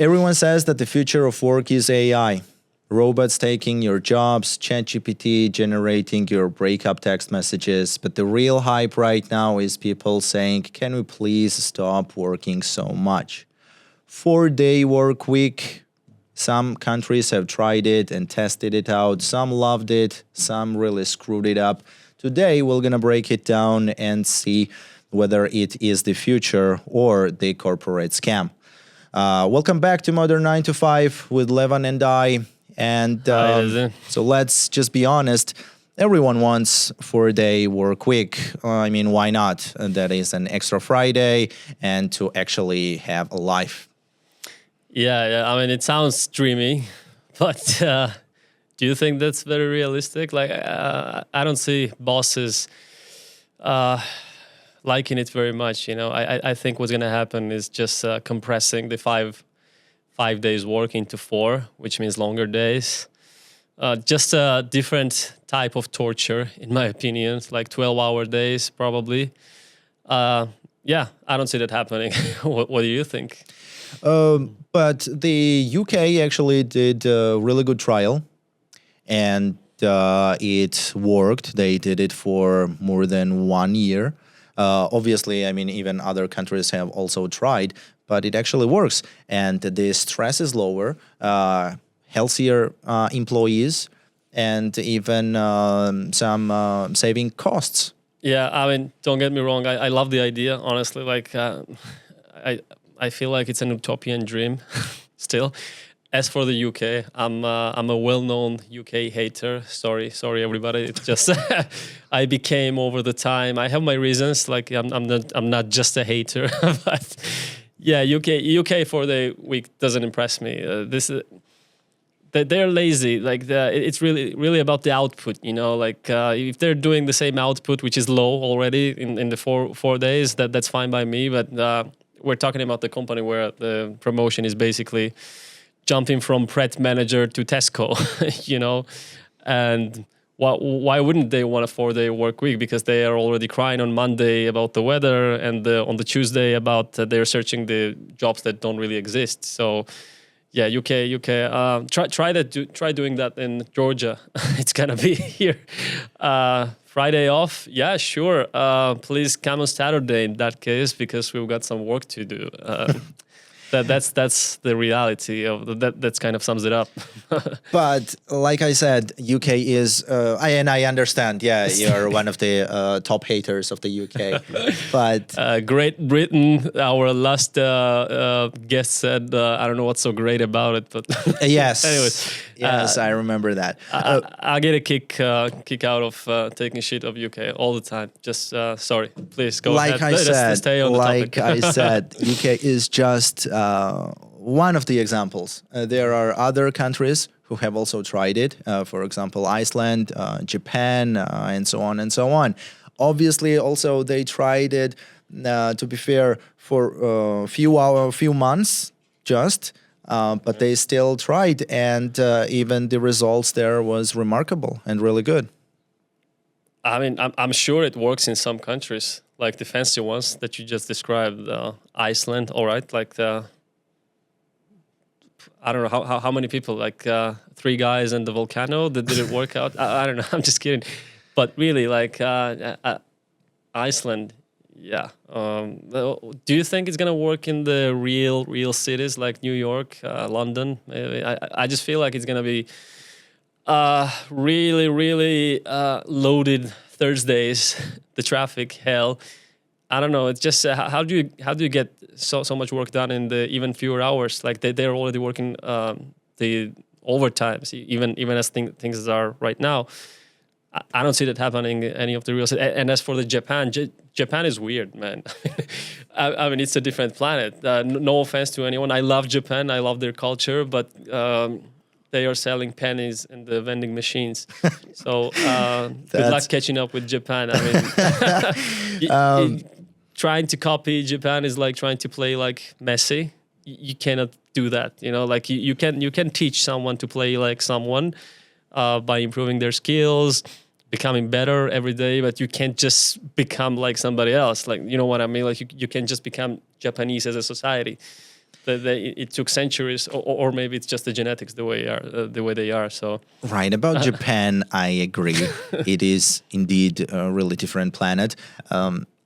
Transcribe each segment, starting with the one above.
Everyone says that the future of work is AI. Robots taking your jobs, ChatGPT generating your breakup text messages. But the real hype right now is people saying, can we please stop working so much? 4-day work week. Some countries have tried it and tested it out. Some loved it. Some really screwed it up. Today, we're going to break it down and see whether it is the future or the corporate scam. Welcome back to Modern 9 to 5 with Levan and I. And so let's just be honest. Everyone wants 4-day work week. I mean, why not? That is an extra Friday and to actually have a life. Yeah. I mean, it sounds dreamy, but do you think that's very realistic? Like, I don't see bosses liking it very much. You know, I think what's going to happen is just compressing the five days work into 4, which means longer days. Just a different type of torture, in my opinion, like 12-hour days, probably. Yeah, I don't see that happening. What do you think? But the UK actually did a really good trial, and it worked. They did it for more than 1 year. Obviously, I mean, even other countries have also tried, but it actually works. And the stress is lower, healthier employees, and even some saving costs. Yeah, I mean, don't get me wrong. I love the idea, honestly. Like, I feel like it's an utopian dream still. As for the UK, I'm a well-known UK hater. Sorry, everybody. It's just I became over the time. I have my reasons. Like I'm not just a hater, but yeah, UK 4-day week doesn't impress me. They're lazy. Like it's really about the output. You know, like if they're doing the same output, which is low already in the four days, that's fine by me. But we're talking about the company where the promotion is basically jumping from Pret manager to Tesco, you know, and why wouldn't they want a 4-day work week? Because they are already crying on Monday about the weather, and on the Tuesday about they're searching the jobs that don't really exist. So, yeah, UK, try doing that in Georgia. It's gonna be here. Friday off, yeah, sure. Please come on Saturday in that case, because we've got some work to do. That's the reality of that. That kind of sums it up. But like I said, UK is, and I understand. Yeah, you're one of the top haters of the UK. But Great Britain, our last guest said, I don't know what's so great about it, but yes, anyways, yes, I remember that. I get a kick out of taking shit of UK all the time. Just sorry, please go ahead. Let's stay on the topic. I said, UK is just one of the examples. There are other countries who have also tried it. For example, Iceland, Japan, and so on and so on. Obviously, also they tried it. To be fair, for a few months, just. But they still tried, and even the results there was remarkable and really good. I mean, I'm sure it works in some countries, like the fancy ones that you just described. Iceland, all right, like I don't know how many people, like 3 guys and the volcano that didn't work out. I don't know. I'm just kidding, but really, like Iceland. Yeah. Do you think it's gonna work in the real cities like New York, London? Maybe? I just feel like it's gonna be really loaded Thursdays. The traffic, hell. I don't know. It's just how do you get so much work done in the even fewer hours? Like they're already working the overtimes, even as things are right now. I don't see that happening in any of the real cities. And as for the Japan is weird, man. I mean, it's a different planet. No offense to anyone. I love Japan. I love their culture, but they are selling pennies in the vending machines. So good luck catching up with Japan. I mean, trying to copy Japan is like trying to play like Messi. You cannot do that. You know, like you can teach someone to play like someone by improving their skills, becoming better every day, but you can't just become like somebody else. Like, you know what I mean? Like you can't just become Japanese as a society. It took centuries, or maybe it's just the genetics the way they are. So Right. About Japan, I agree. It is indeed a really different planet.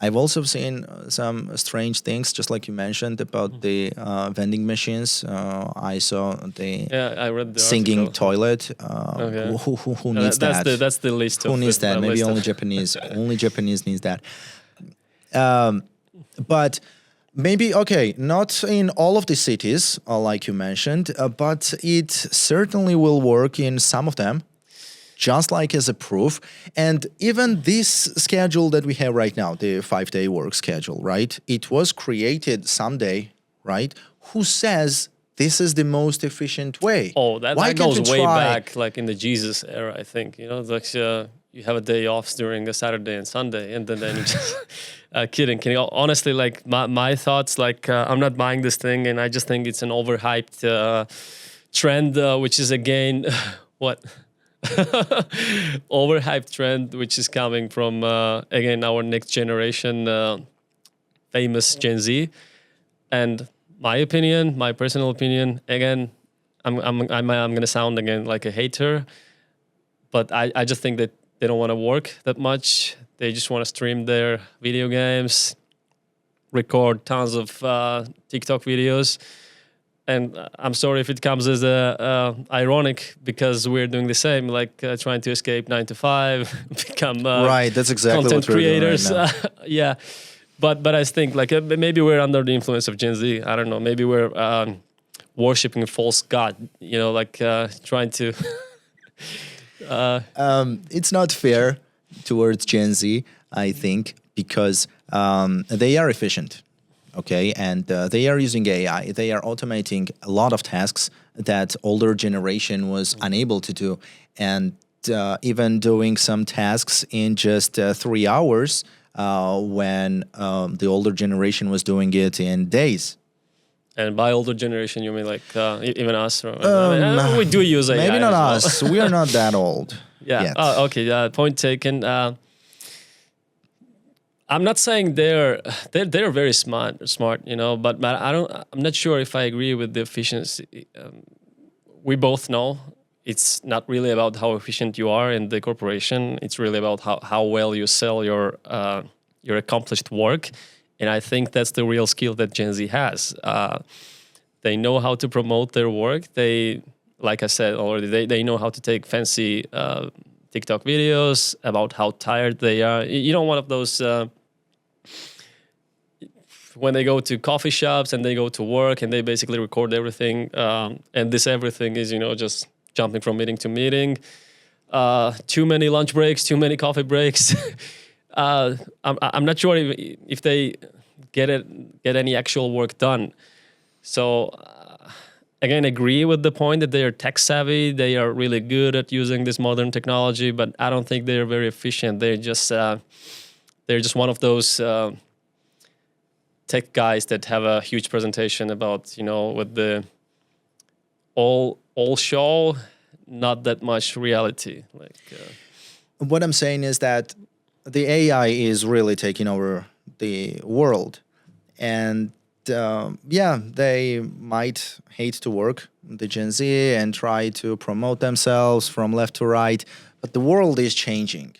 I've also seen some strange things, just like you mentioned about the vending machines. I saw the I read the singing article. toilet. Okay. Who needs that? That's the list. Who of needs the, that? Maybe list only of- Japanese. Only Japanese needs that. But maybe, okay, not in all of the cities, like you mentioned, but it certainly will work in some of them, just like as a proof. And even this schedule that we have right now, the 5-day work schedule, right? It was created someday, right? Who says this is the most efficient way? Oh, that Why can't goes we way try? back, like in the Jesus era, I think. You know, like you have a day off during a Saturday and Sunday, and then you just kidding. Honestly, like my thoughts, like I'm not buying this thing, and I just think it's an overhyped trend, which is again what overhyped trend, which is coming from again our next generation, famous Gen Z, and my personal opinion, again, I'm gonna sound again like a hater, but I just think that they don't want to work that much. They just want to stream their video games, record tons of TikTok videos, and I'm sorry if it comes as ironic because we're doing the same, like trying to escape 9 to 5, become Right, that's exactly content what we're doing creators. right now. Yeah. But I think like maybe we're under the influence of Gen Z. I don't know. Maybe we're worshiping a false god. You know, like trying to. It's not fair towards Gen Z, I think, because they are efficient, okay, and they are using AI. They are automating a lot of tasks that older generation was unable to do, and even doing some tasks in just 3 hours when the older generation was doing it in days. And by older generation, you mean like even us? Or, I mean, we do use AI. Maybe not as us. well. We are not that old. Yeah. Yet. Oh, okay. Point taken. I'm not saying they're very smart, you know, but I'm not sure if I agree with the efficiency. We both know it's not really about how efficient you are in the corporation. It's really about how well you sell your accomplished work. And I think that's the real skill that Gen Z has. They know how to promote their work. They, like I said already, they know how to take fancy TikTok videos about how tired they are. You know, one of those when they go to coffee shops and they go to work and they basically record everything. And this everything is, you know, just jumping from meeting to meeting. Too many lunch breaks, too many coffee breaks. I'm not sure if they get any actual work done. So again, agree with the point that they are tech savvy. They are really good at using this modern technology, but I don't think they're very efficient. They're just one of those tech guys that have a huge presentation about, you know, with the all show, not that much reality. Like what I'm saying is that the AI is really taking over the world, and they might hate to work, the Gen Z, and try to promote themselves from left to right, but the world is changing.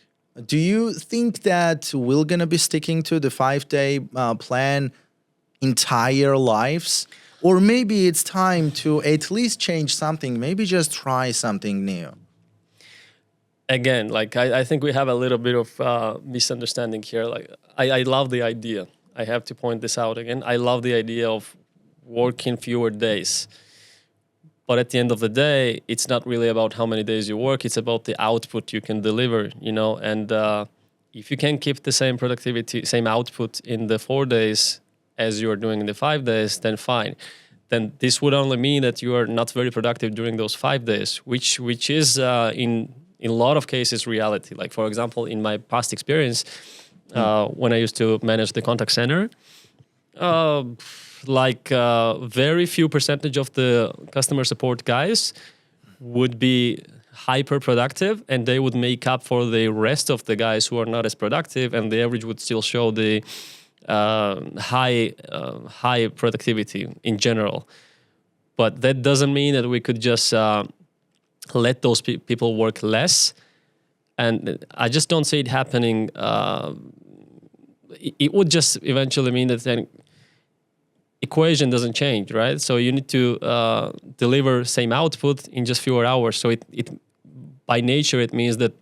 Do you think that we're gonna be sticking to the 5-day plan entire lives? Or maybe it's time to at least change something, maybe just try something new? Again, like I think we have a little bit of misunderstanding here. Like I love the idea. I have to point this out again. I love the idea of working fewer days. But at the end of the day, it's not really about how many days you work. It's about the output you can deliver, you know. And if you can keep the same productivity, same output in the 4 days as you are doing in the 5 days, then fine. Then this would only mean that you are not very productive during those 5 days, which is in a lot of cases reality. Like, for example, in my past experience, when I used to manage the contact center, very few percentage of the customer support guys would be hyper productive, and they would make up for the rest of the guys who are not as productive, and the average would still show the high productivity in general. But that doesn't mean that we could just let those people work less. And I just don't see it happening. It would just eventually mean that then equation doesn't change, right? So you need to deliver same output in just fewer hours. So it by nature, it means that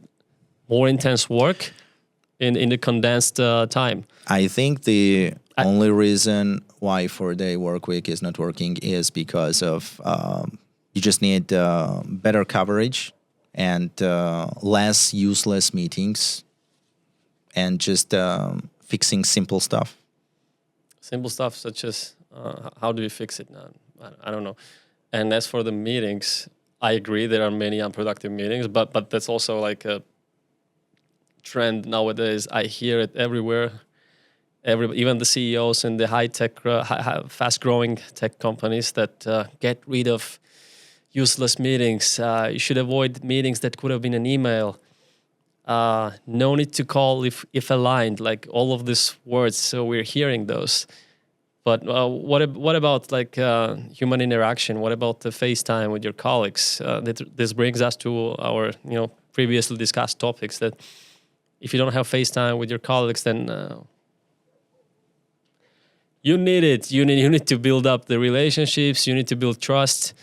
more intense work in the condensed time. I think the only reason why 4-day work week is not working is because of you just need better coverage and less useless meetings and just fixing simple stuff. Simple stuff such as how do you fix it now? I don't know. And as for the meetings, I agree there are many unproductive meetings, but that's also like a trend nowadays. I hear it everywhere. Even the CEOs in the high-tech, fast-growing tech companies that get rid of useless meetings. You should avoid meetings that could have been an email. No need to call if aligned, like all of these words. So we're hearing those. But what about like human interaction? What about the FaceTime with your colleagues? This brings us to our previously discussed topics that if you don't have FaceTime with your colleagues, then you need it. You need to build up the relationships. You need to build trust.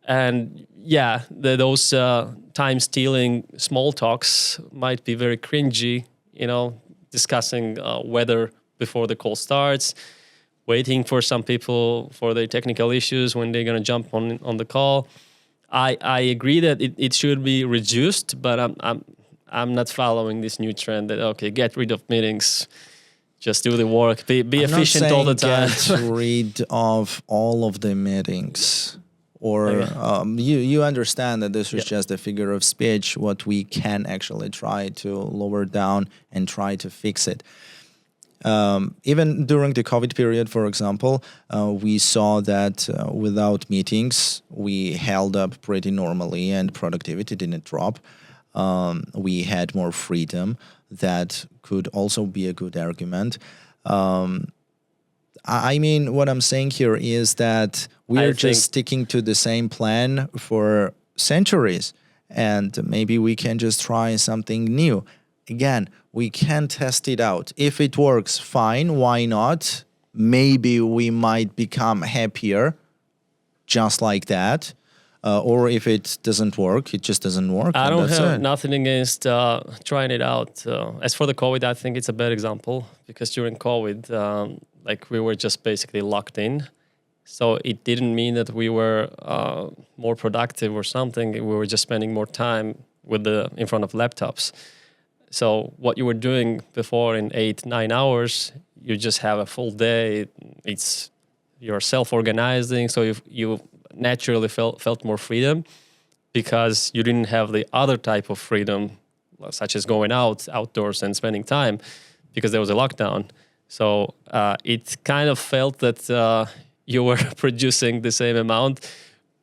And yeah, those time-stealing small talks might be very cringy, discussing weather before the call starts, waiting for some people for their technical issues when they're going to jump on the call. I agree that it should be reduced, but I'm not following this new trend that, okay, get rid of meetings, just do the work, be efficient all the time. Get rid of all of the meetings. Or you understand that this is just a figure of speech, what we can actually try to lower down and try to fix it. Even during the COVID period, for example, we saw that without meetings, we held up pretty normally and productivity didn't drop. We had more freedom. That could also be a good argument. I mean, what I'm saying here is that we're just sticking to the same plan for centuries, and maybe we can just try something new. Again, we can test it out. If it works, fine. Why not? Maybe we might become happier just like that. Or if it doesn't work, it just doesn't work. I don't have nothing against trying it out. As for the COVID, I think it's a bad example because during COVID, we were just basically locked in. So it didn't mean that we were more productive or something. We were just spending more time in front of laptops. So what you were doing before in 8-9 hours, you just have a full day. You're self-organizing, so you naturally felt more freedom because you didn't have the other type of freedom, such as going outdoors and spending time because there was a lockdown. So it kind of felt that you were producing the same amount,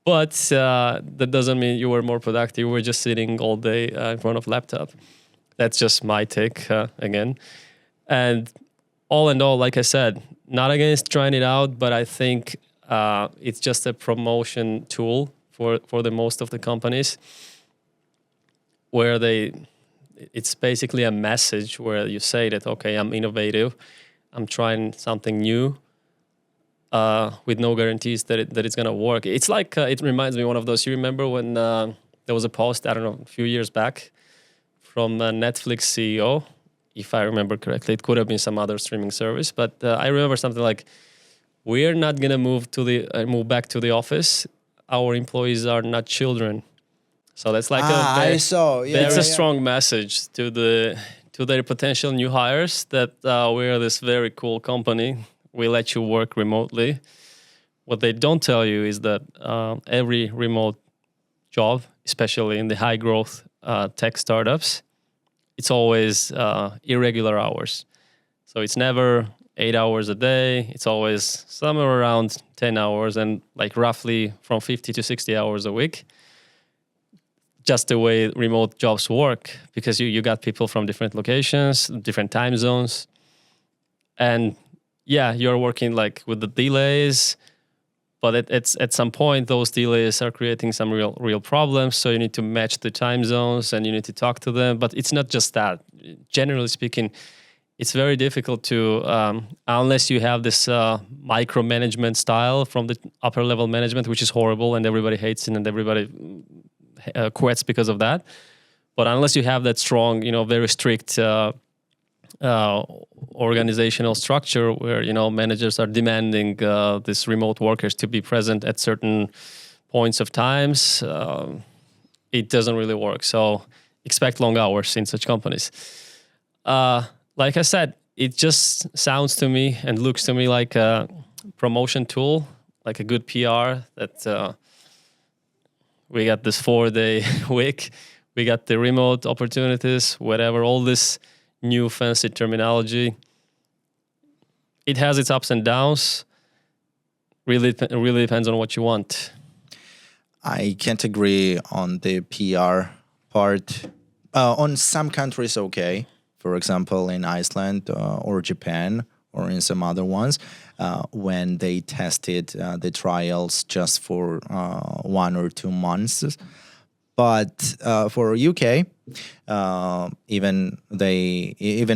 but that doesn't mean you were more productive. You were just sitting all day in front of laptop. That's just my take again. And all in all, like I said, not against trying it out, but I think it's just a promotion tool for the most of the companies where it's basically a message where you say that, okay, I'm innovative, I'm trying something new with no guarantees that it's going to work. It's like, it reminds me of one of those, you remember when there was a post, I don't know, a few years back from a Netflix CEO, if I remember correctly. It could have been some other streaming service, but I remember something like, we're not going to move back to the office. Our employees are not children. So that's like a strong message to their potential new hires that we're this very cool company. We let you work remotely. What they don't tell you is that every remote job, especially in the high growth tech startups, it's always irregular hours. So it's never 8 hours a day. It's always somewhere around 10 hours and like roughly from 50 to 60 hours a week. Just the way remote jobs work, because you got people from different locations, different time zones. And yeah, you're working like with the delays, but it's at some point those delays are creating some real problems. So you need to match the time zones and you need to talk to them. But it's not just that. Generally speaking, it's very difficult to unless you have this micromanagement style from the upper level management, which is horrible and everybody hates it and everybody quits because of that. But unless you have that strong, very strict organizational structure where managers are demanding these remote workers to be present at certain points of times, it doesn't really work. So expect long hours in such companies. Like I said, it just sounds to me and looks to me like a promotion tool, like a good PR that we got this 4-day week, we got the remote opportunities, whatever, all this new fancy terminology. It has its ups and downs. Really depends on what you want. I can't agree on the PR part. On some countries, okay. For example, in Iceland or Japan or in some other ones, when they tested the trials just for 1 or 2 months. But for UK, even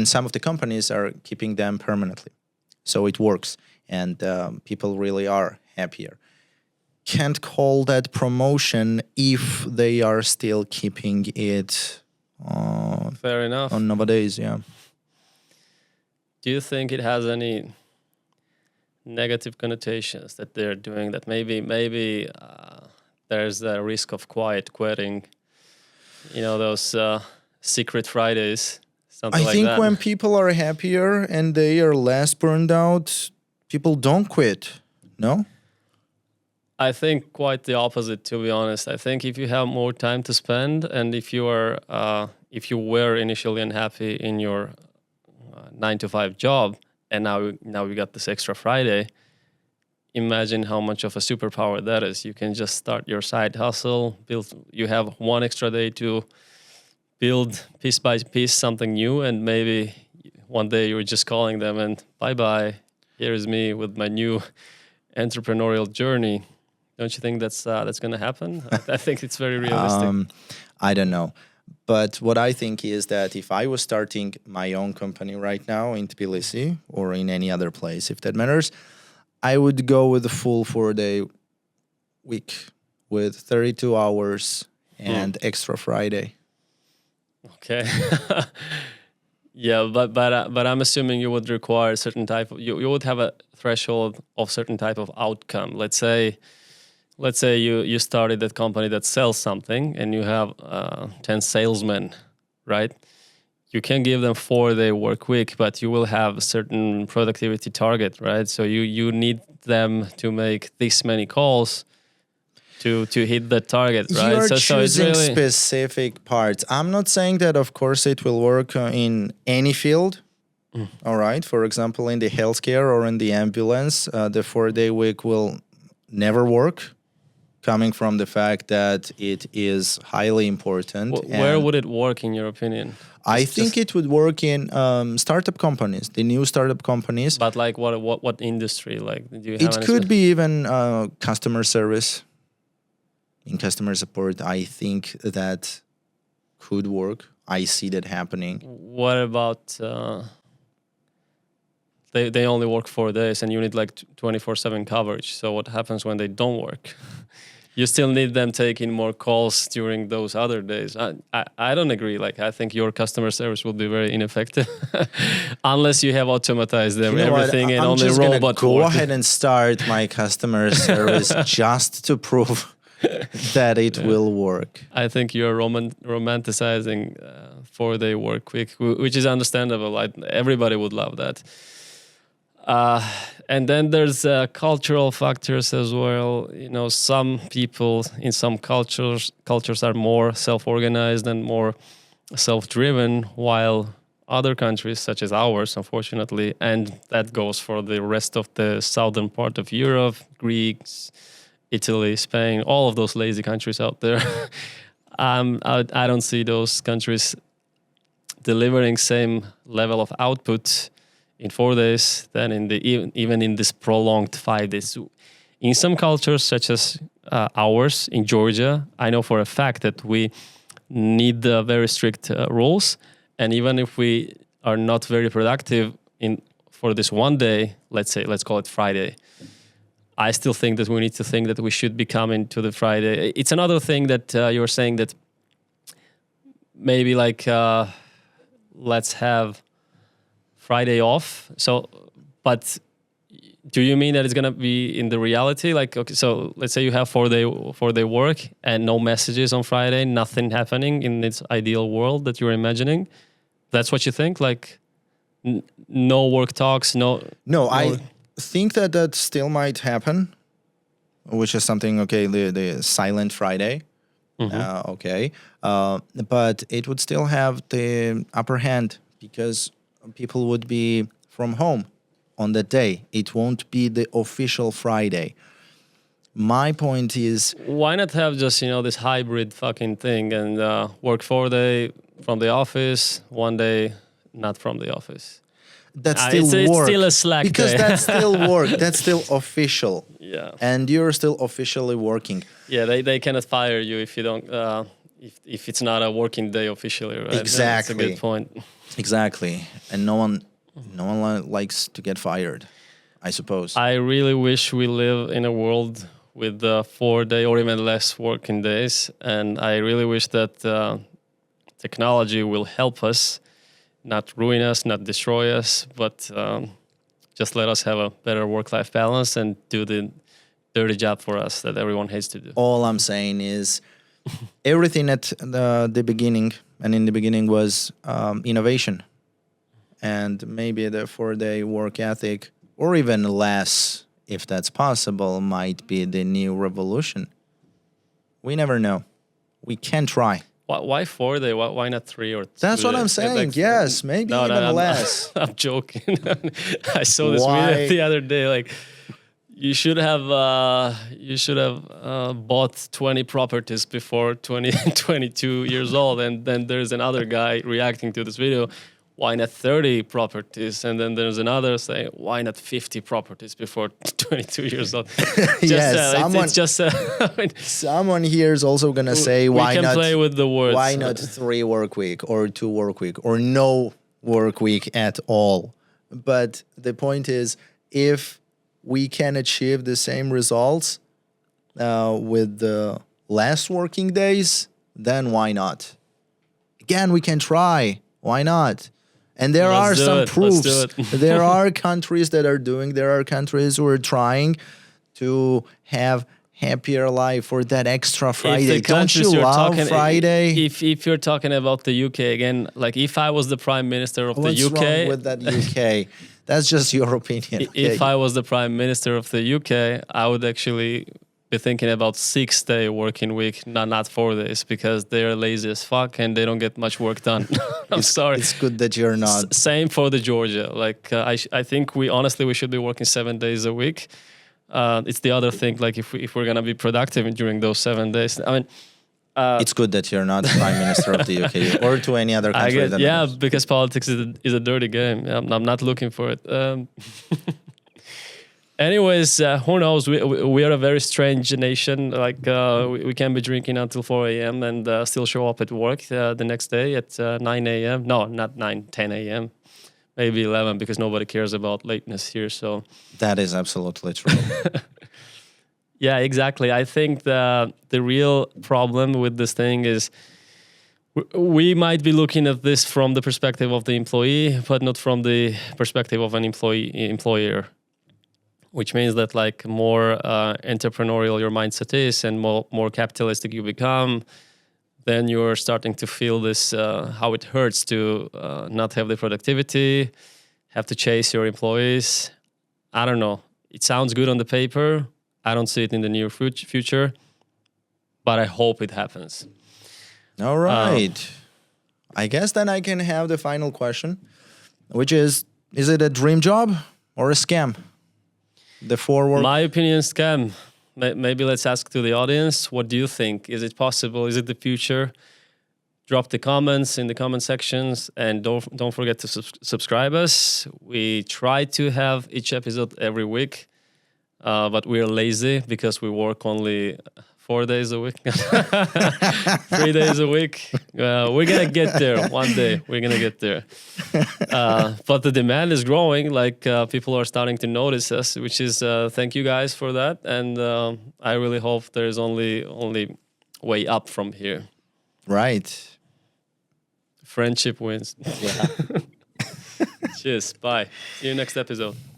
some of the companies are keeping them permanently, so it works, and people really are happier. Can't call that promotion if they are still keeping it. Fair enough. On nowadays, yeah. Do you think it has any negative connotations that they're doing that? Maybe there's a risk of quiet quitting. Those secret Fridays, something like that. I think when people are happier and they are less burned out, people don't quit. No? I think quite the opposite, to be honest. I think if you have more time to spend, and if you were initially unhappy in your 9-to-5 job, and now you got this extra Friday, imagine how much of a superpower that is. You can just start your side hustle, you have 1 extra day to build piece by piece something new, and maybe one day you're just calling them and bye-bye, here is me with my new entrepreneurial journey. Don't you think that's going to happen? I think it's very realistic. I don't know. But what I think is that if I was starting my own company right now in Tbilisi or in any other place, if that matters, I would go with a full 4-day week with 32 hours and extra Friday. Okay. Yeah, but I'm assuming you would require a certain type of, you would have a threshold of certain type of outcome. Let's say you started that company that sells something and you have 10 salesmen, right? You can give them 4-day work week, but you will have a certain productivity target, right? So you need them to make this many calls to hit that target, right? You're choosing it's really specific parts. I'm not saying that, of course, it will work in any field. All right. For example, in the healthcare or in the ambulance, the 4-day week will never work, coming from the fact that it is highly important. Where would it work, in your opinion? I think it would work in startup companies, the new startup companies. But like what industry? Like, do you have it could be even customer service. In customer support, I think that could work. I see that happening. What about they only work 4 days and you need like 24/7 coverage? So what happens when they don't work? You still need them taking more calls during those other days. I don't agree. Like, I think your customer service will be very ineffective unless you have automatized everything and only robot. Go ahead and start my customer service just to prove that it will work. I think you're romanticizing 4-day work week, which is understandable. Everybody would love that. And then there's cultural factors as well. Some people in some cultures are more self-organized and more self-driven, while other countries, such as ours, unfortunately, and that goes for the rest of the southern part of Europe, Greeks, Italy, Spain, all of those lazy countries out there. I don't see those countries delivering same level of output in 4 days than in the even in this prolonged 5 days. In some cultures, such as ours in Georgia, I know for a fact that we need very strict rules, and even if we are not very productive for this one day, let's call it Friday, I still think that we need to think that we should be coming to the Friday. It's another thing that you're saying that maybe like let's have Friday off. So, but do you mean that it's gonna be in the reality? Like, okay, so let's say you have 4-day work and no messages on Friday, nothing happening in this ideal world that you're imagining. That's what you think? Like, no work talks, No, I think that still might happen, which is something, okay, the silent Friday. Okay. But it would still have the upper hand because people would be from home on that day. It won't be the official Friday. My point is, why not have just, this hybrid fucking thing and work 4 day from the office, 1 day not from the office? that's still it's work. still a slack because day. that's still work. That's still official. Yeah. And you're still officially working. Yeah, they cannot fire you if you don't if it's not a working day officially, right? Exactly. That's a good point. Exactly. And no one likes to get fired, I suppose. I really wish we live in a world with 4-day or even less working days, and I really wish that technology will help us, not ruin us, not destroy us, but just let us have a better work-life balance and do the dirty job for us that everyone hates to do. All I'm saying is everything at the beginning and in the beginning was innovation. And maybe the 4-day work ethic, or even less, if that's possible, might be the new revolution. We never know. We can try. Why 4-day? Why not 3 or 2? That's what I'm saying. Like, yes, maybe even less. I'm joking. I saw this Why? video the other day. Like, you should have bought 20 properties before 22 years old, and then there's another guy reacting to this video. Why not 30 properties? And then there's another saying, why not 50 properties before 22 years old? Someone here is also going to say, why not play with the words. Why not 3 work week or 2 work week or no work week at all? But the point is, if we can achieve the same results with the less working days, then why not? Again, we can try. Why not? And there are some proofs. There are countries that are doing, there are countries who are trying to have happier life for that extra Friday. Don't you love Friday? If you're talking about the UK again, like if I was the prime minister of the UK. What's wrong with that UK? That's just your opinion. If I was the prime minister of the UK, I would actually be thinking about 6-day working week, not 4 days, because they're lazy as fuck and they don't get much work done. I'm sorry. It's good that you're not. Same for the Georgia. Like I think we should be working 7 days a week. It's the other thing. Like if we're gonna be productive during those 7 days, I mean. It's good that you're not the prime minister of the UK or to any other country. Because politics is a dirty game. I'm not looking for it. Anyways, who knows? We are a very strange nation. Like we can be drinking until 4 a.m. and still show up at work the next day at 9 a.m. No, not 9, 10 a.m. Maybe 11 because nobody cares about lateness here. So that is absolutely true. Yeah, exactly. I think the real problem with this thing is we might be looking at this from the perspective of the employee, but not from the perspective of an employer. Which means that like more entrepreneurial your mindset is and more capitalistic you become, then you're starting to feel this, how it hurts to not have the productivity, have to chase your employees. I don't know. It sounds good on the paper. I don't see it in the near future, but I hope it happens. All right. I guess then I can have the final question, which is it a dream job or a scam? The forward. My opinion, scam. Maybe let's ask to the audience. What do you think? Is it possible? Is it the future? drop the comments in the comment sections, and don't forget to subscribe us. We try to have each episode every week, but we're lazy because we work only 4 days a week, 3 days a week. We're gonna get there one day. We're gonna get there. But the demand is growing. Like people are starting to notice us, which is thank you guys for that. And I really hope there's only way up from here. Right. Friendship wins. Yeah. Cheers. Bye. See you next episode.